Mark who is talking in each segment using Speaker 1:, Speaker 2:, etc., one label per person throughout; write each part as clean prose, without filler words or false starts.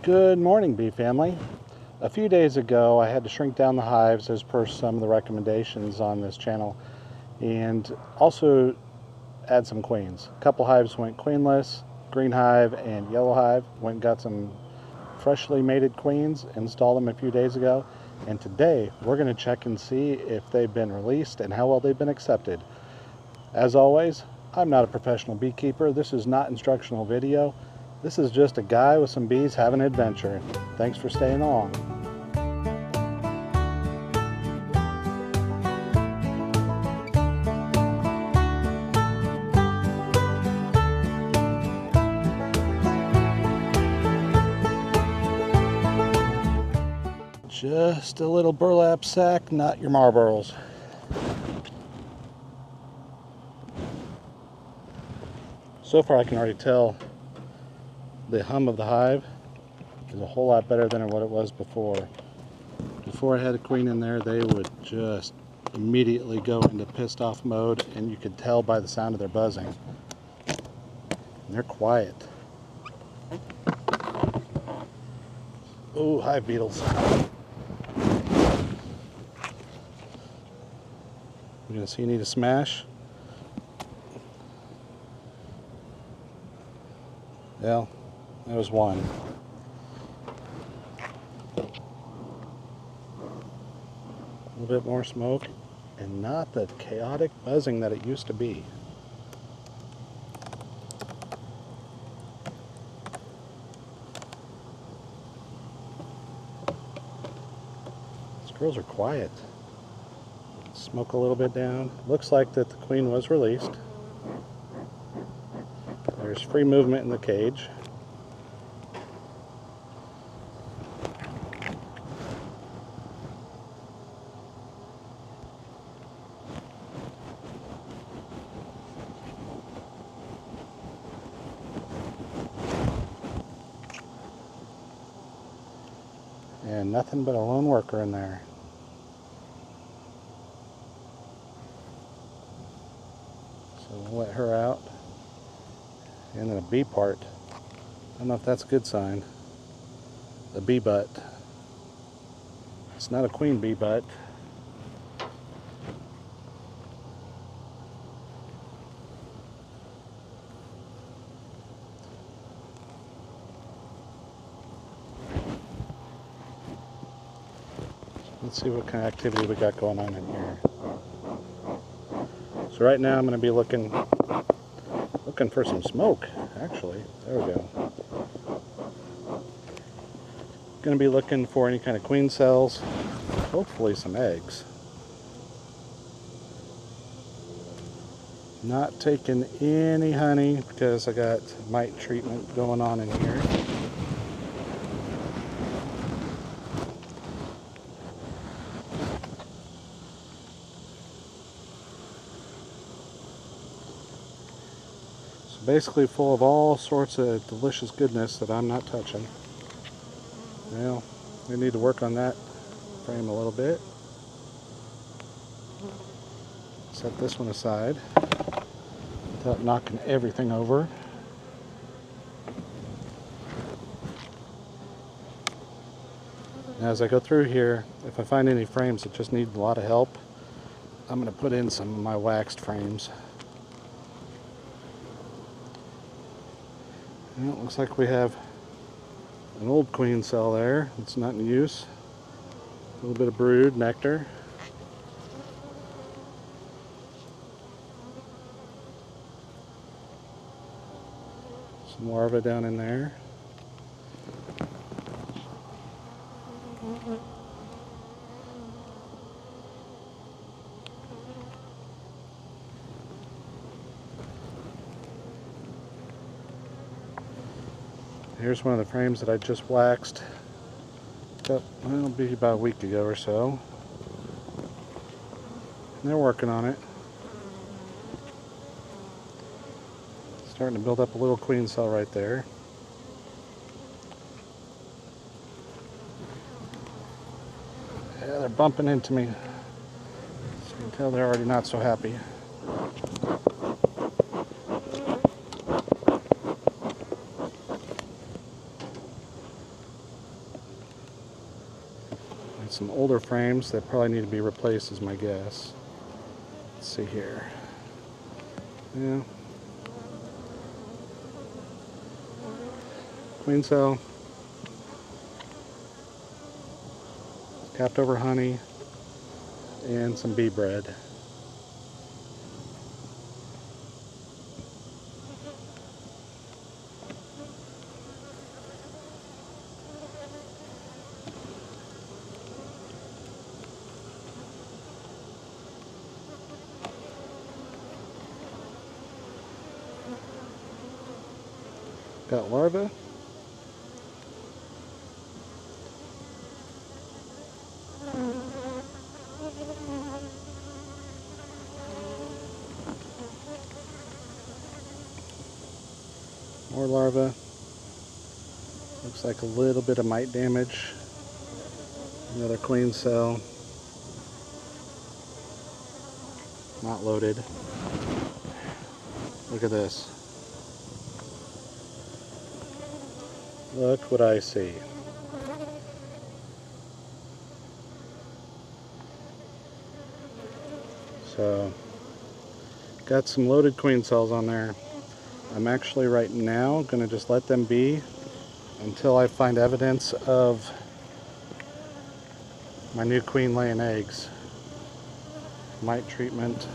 Speaker 1: Good morning, bee family. A few days ago I had to shrink down the hives as per some of the recommendations on this channel, and also add some queens. A couple hives went queenless. Green hive and yellow hive went and got some freshly mated queens, installed them a few days ago, and today we're going to check and see if they've been released and how well they've been accepted. As always, I'm not a professional beekeeper. This is not instructional video. This is just a guy with some bees having an adventure. Thanks for staying along. Just a little burlap sack, not your Marlboros. So far I can already tell the hum of the hive is a whole lot better than what it was before. Before I had a queen in there, they would just immediately go into pissed off mode, and you could tell by the sound of their buzzing. And they're quiet. Oh, hive beetles. You're gonna see you need a smash. Well, that was one. A little bit more smoke, and not the chaotic buzzing that it used to be. These girls are quiet. Smoke a little bit down. Looks like that the queen was released. There's free movement in the cage. And nothing but a lone worker in there. So we'll let her out. And then a bee part. I don't know if that's a good sign. A bee butt. It's not a queen bee butt. Let's see what kind of activity we got going on in here. So right now I'm going to be looking for some smoke, actually. There we go. Going to be looking for any kind of queen cells, hopefully some eggs. Not taking any honey because I got mite treatment going on in here. Basically full of all sorts of delicious goodness that I'm not touching. Well, we need to work on that frame a little bit. Set this one aside without knocking everything over. Now, as I go through here, if I find any frames that just need a lot of help, I'm going to put in some of my waxed frames. Well, it looks like we have an old queen cell there. It's not in use. A little bit of brood, nectar. Some larvae down in there. Here's one of the frames that I just waxed. It'll be about a week ago or so. And they're working on it. Starting to build up a little queen cell right there. Yeah, they're bumping into me. So you can tell they're already not so happy. And some older frames that probably need to be replaced is my guess. Let's see here. Yeah. Queen cell. Capped over honey. And some bee bread. Got larvae. More larvae. Looks like a little bit of mite damage. Another queen cell. Not loaded. Look at this. Look what I see. So, got some loaded queen cells on there. I'm actually right now going to just let them be until I find evidence of my new queen laying eggs. Mite treatment.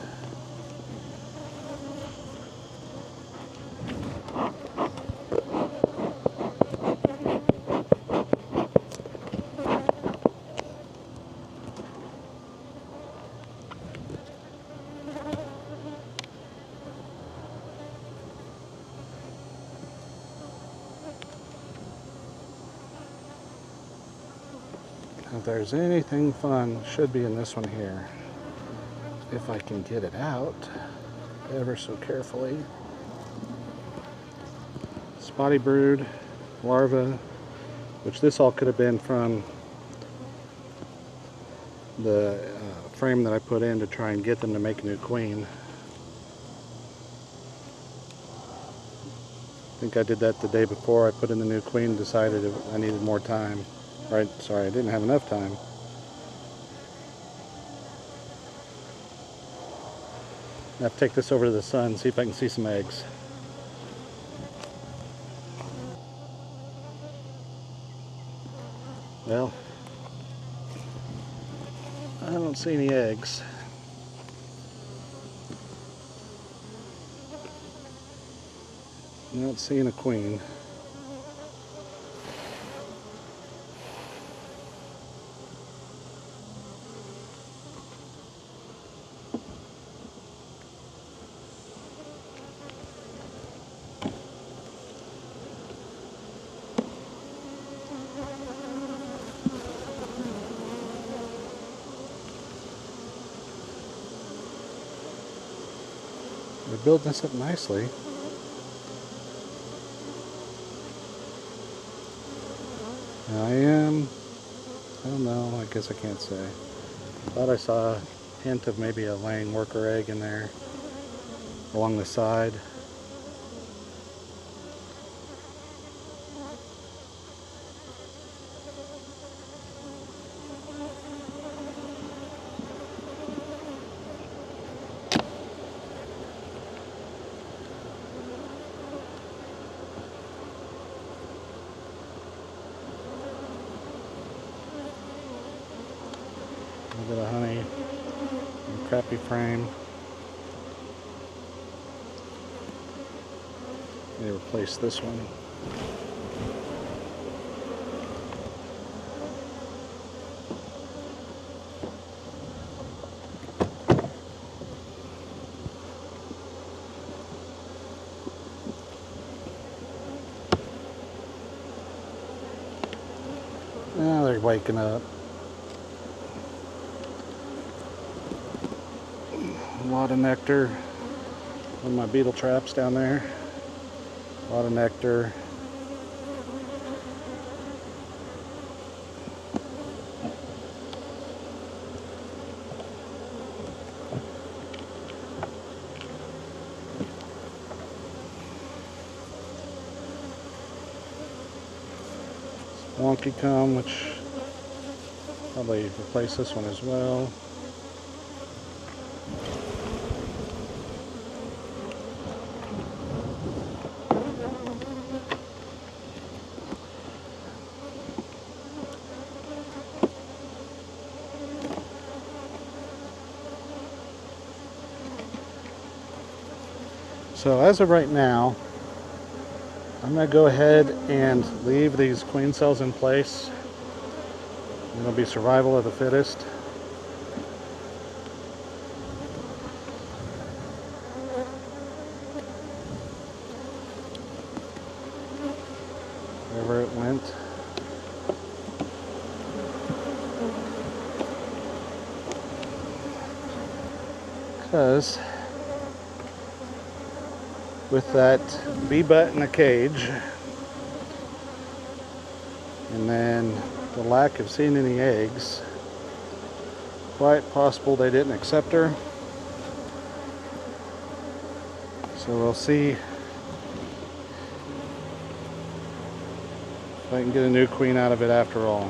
Speaker 1: If there's anything fun, should be in this one here. If I can get it out ever so carefully. Spotty brood, larva, which this all could have been from the frame that I put in to try and get them to make a new queen. I think I did that the day before I put in the new queen, decided I needed more time. Right, sorry, I didn't have enough time. I have to take this over to the sun, see if I can see some eggs. Well, I don't see any eggs. Not seeing a queen. They're building this up nicely. I don't know, I guess I can't say. Thought I saw a hint of maybe a laying worker egg in there along the side. A little bit of honey, a crappy frame. Let me replace this one. Now they're waking up. A lot of nectar. One of my beetle traps down there. A lot of nectar. Wonky comb, which Probably replace this one as well. So as of right now, I'm going to go ahead and leave these queen cells in place. It'll be survival of the fittest. Wherever it went. Because with that bee butt in a cage, and then the lack of seeing any eggs, quite possible they didn't accept her. So we'll see if I can get a new queen out of it after all.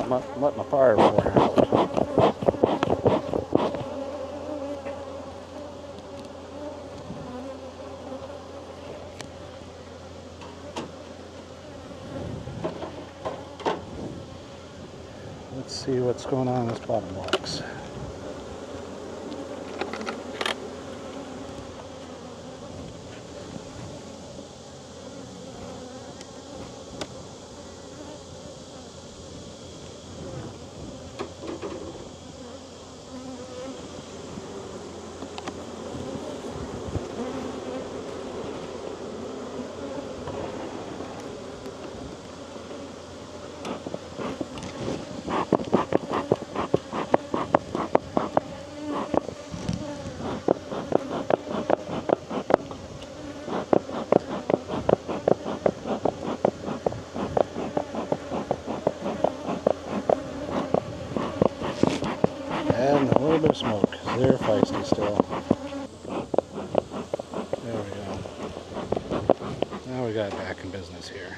Speaker 1: Not let my fire pour out. Let's see what's going on in this bottom box. And a little bit of smoke. They're feisty still. There we go. Now we got it back in business here.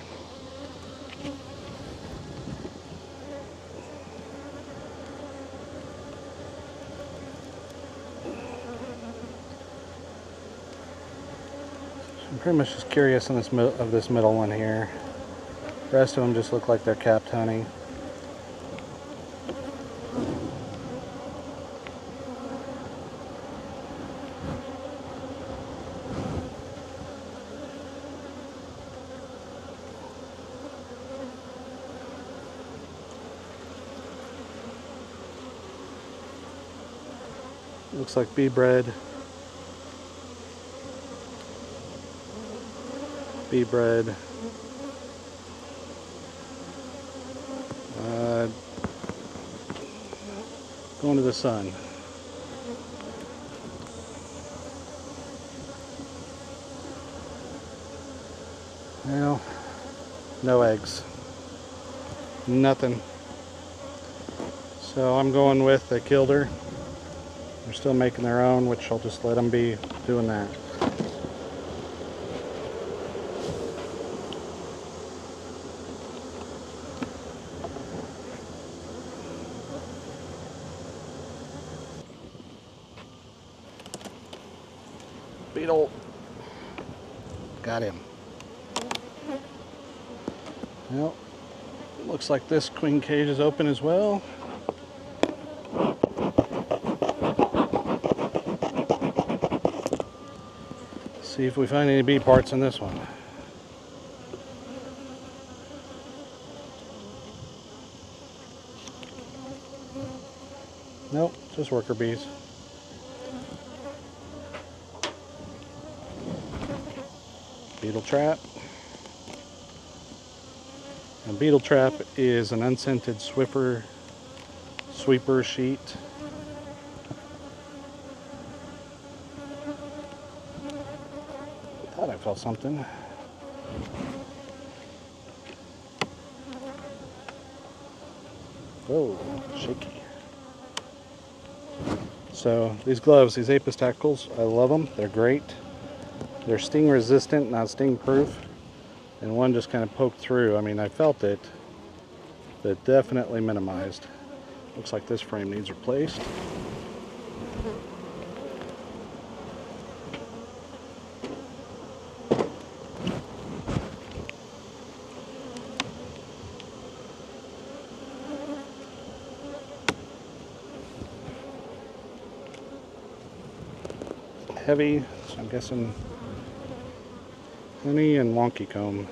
Speaker 1: I'm pretty much just curious on this middle one here. The rest of them just look like they're capped honey. Looks like bee bread. Bee bread. Going to the sun. Well, no eggs. Nothing. So I'm going with they killed her. They're still making their own, which I'll just let them be doing that. Beetle. Got him. Well, looks like this queen cage is open as well. See if we find any bee parts in this one. Nope, just worker bees. Beetle trap. A beetle trap is an unscented sweeper sheet. Thought I felt something. Whoa, shaky. So these gloves, these Apis tacticals, I love them. They're great. They're sting resistant, not sting proof. And one just kind of poked through. I mean, I felt it, but definitely minimized. Looks like this frame needs replaced. Heavy, so I'm guessing honey and wonky comb.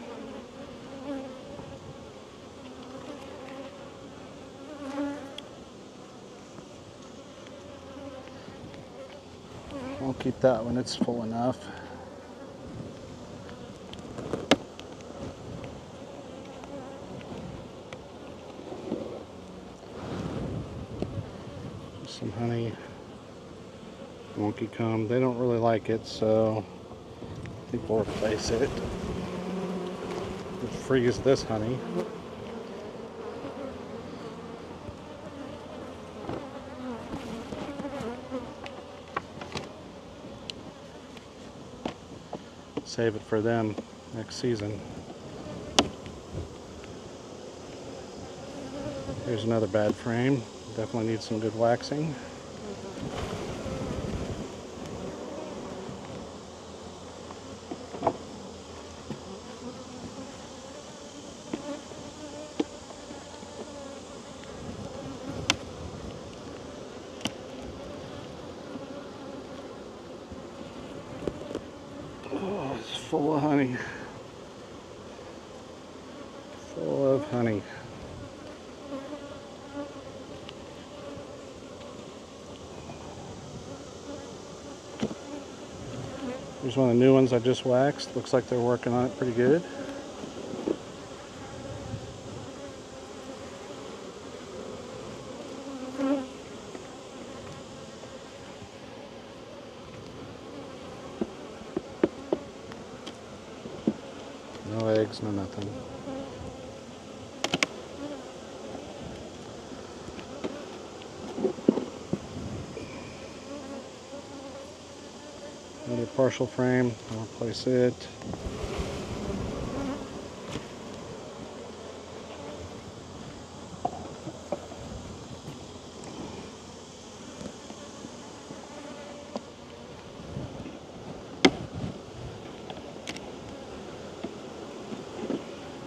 Speaker 1: I'll keep that when it's full enough. Just some honey, wonky comb. They don't really like it, so I think we'll replace it. We'll freeze this honey. Save it for them next season. Here's another bad frame. Definitely needs some good waxing. Oh, it's full of honey. Full of honey. Here's one of the new ones I just waxed. Looks like they're working on it pretty good. No eggs, no nothing. Another partial frame. I'll replace it.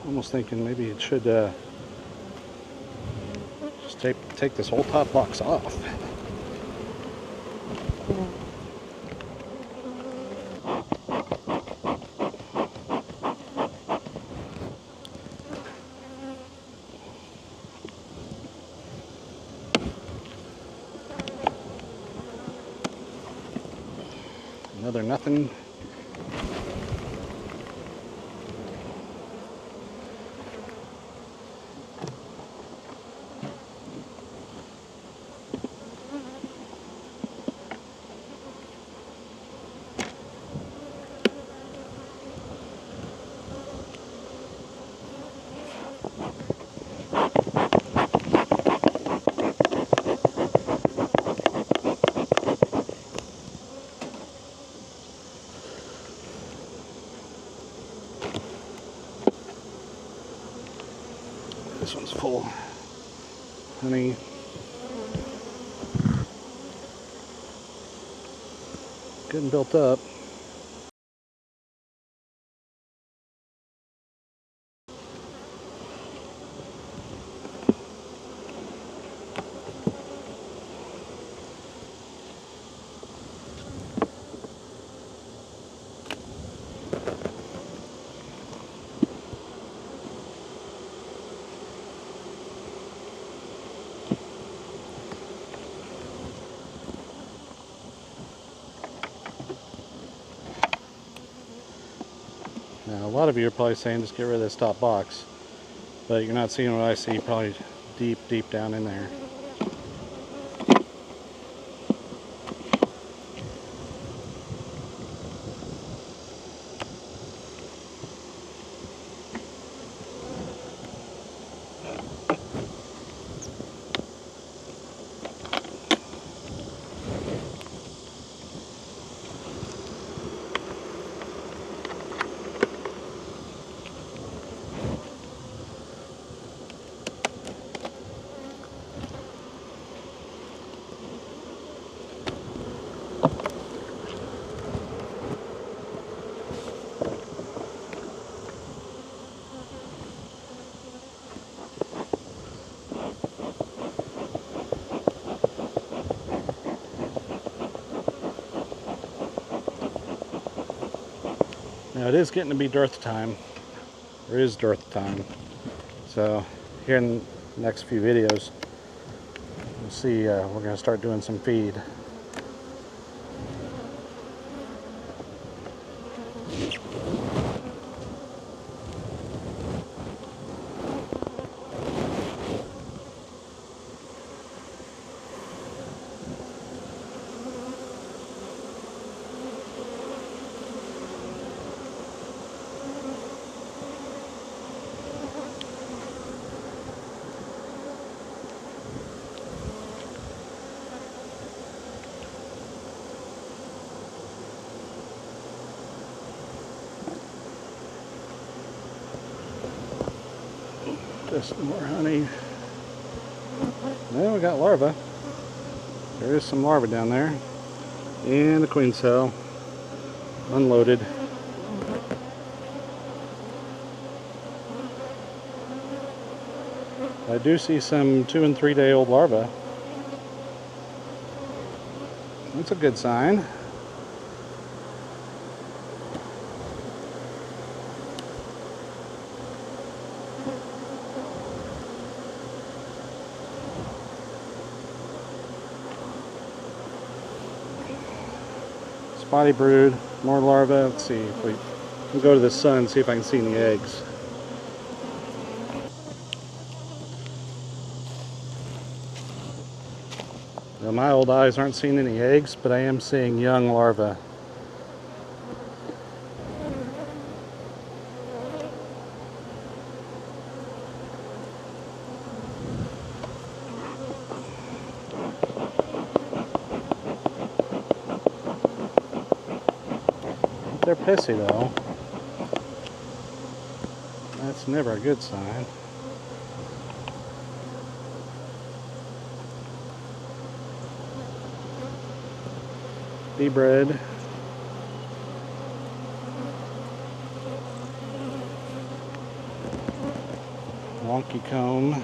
Speaker 1: Almost thinking maybe it should just take this whole top box off. Another nothing. This one's full. Honey. Getting built up. Now, a lot of you are probably saying just get rid of this top box, but you're not seeing what I see, probably deep down in there. Now it is getting to be dearth time. There is dearth time. So here in the next few videos, you'll see we're going to start doing some feed. Just more honey. Well, we got larvae. There is some larvae down there. And a queen cell. Unloaded. I do see some 2- and 3-day-old larvae. That's a good sign. Spotty brood, more larvae. Let's see if we can go to the sun and see if I can see any eggs. Now, my old eyes aren't seeing any eggs, but I am seeing young larvae. They're pissy though. That's never a good sign. Bee bread. Wonky comb.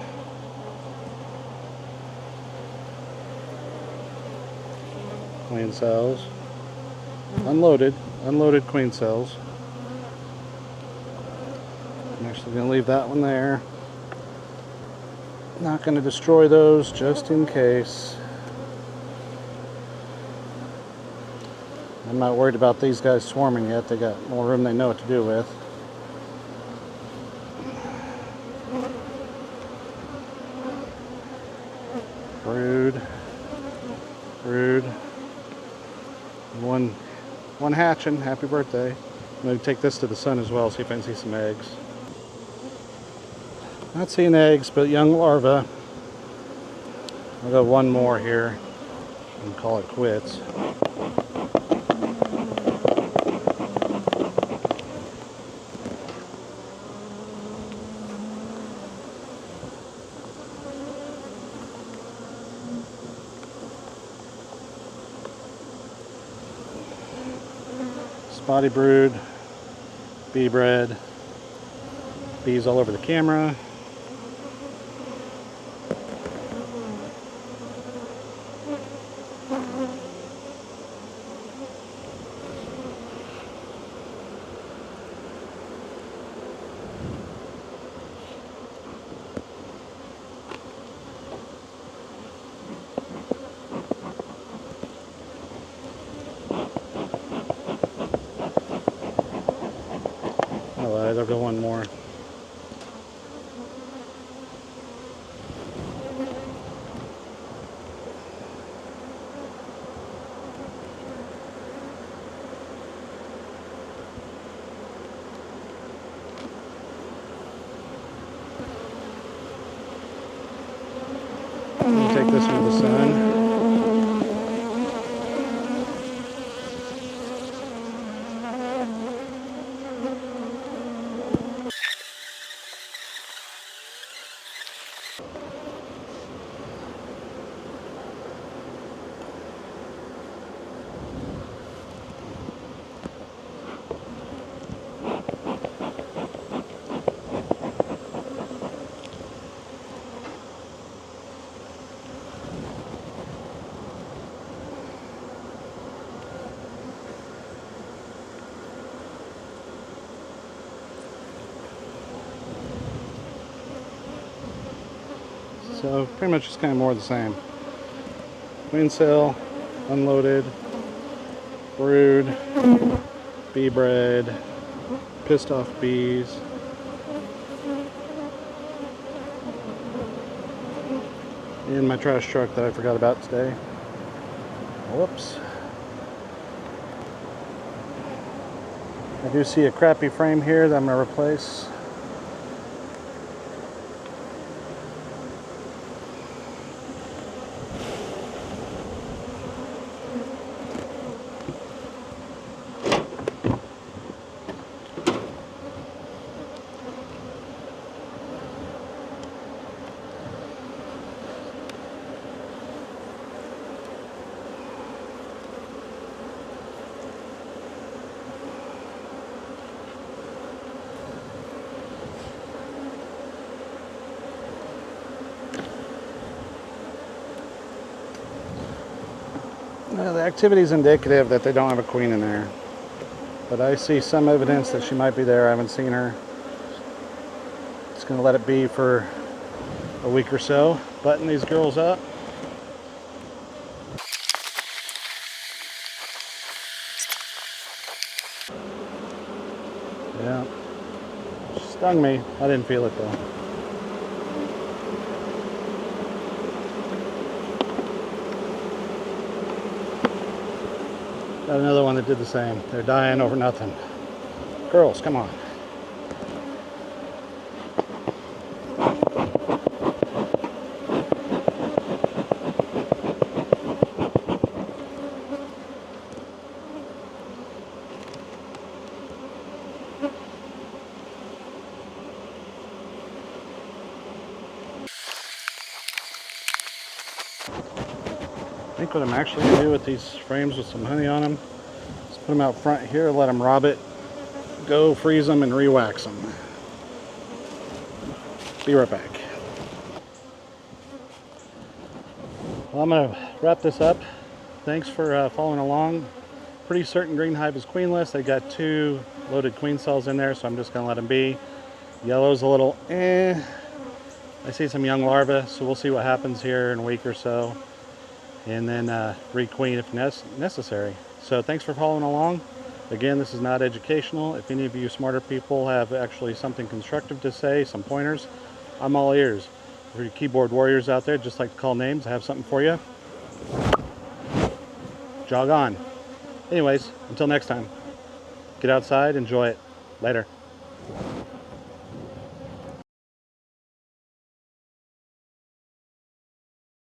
Speaker 1: Queen cells. Unloaded queen cells. I'm actually going to leave that one there. Not going to destroy those just in case. I'm not worried about these guys swarming yet. They got more room they know what to do with. Brood. One hatching. Happy birthday. I'm going to take this to the sun as well, see if I can see some eggs. Not seeing eggs, but young larvae. I'll go one more here and call it quits. Spotty brood, bee bread, bees all over the camera. Alright, I'll go one more. Take this one to the sun. So pretty much just kind of more of the same. Queen cell, unloaded, brood, bee bread, pissed off bees. And my trash truck that I forgot about today. Whoops. I do see a crappy frame here that I'm going to replace. Well, the activity is indicative that they don't have a queen in there, but I see some evidence that she might be there. I haven't seen her. Just going to let it be for a week or so. Button these girls up. Yeah, she stung me. I didn't feel it though. Got another one that did the same. They're dying over nothing. Girls, come on. I think what I'm actually going to do with these frames with some honey on them is put them out front here, let them rob it, go freeze them, and re-wax them. Be right back. Well, I'm going to wrap this up. Thanks for following along. Pretty certain Green Hive is queenless. They got 2 loaded queen cells in there, so I'm just going to let them be. Yellow's a little I see some young larvae, so we'll see what happens here in a week or so. And then requeen if necessary. So thanks for following along. Again, this is not educational. If any of you smarter people have actually something constructive to say, some pointers, I'm all ears. For your keyboard warriors out there, just like to call names, I have something for you. Jog on. Anyways, until next time, get outside, enjoy it. Later.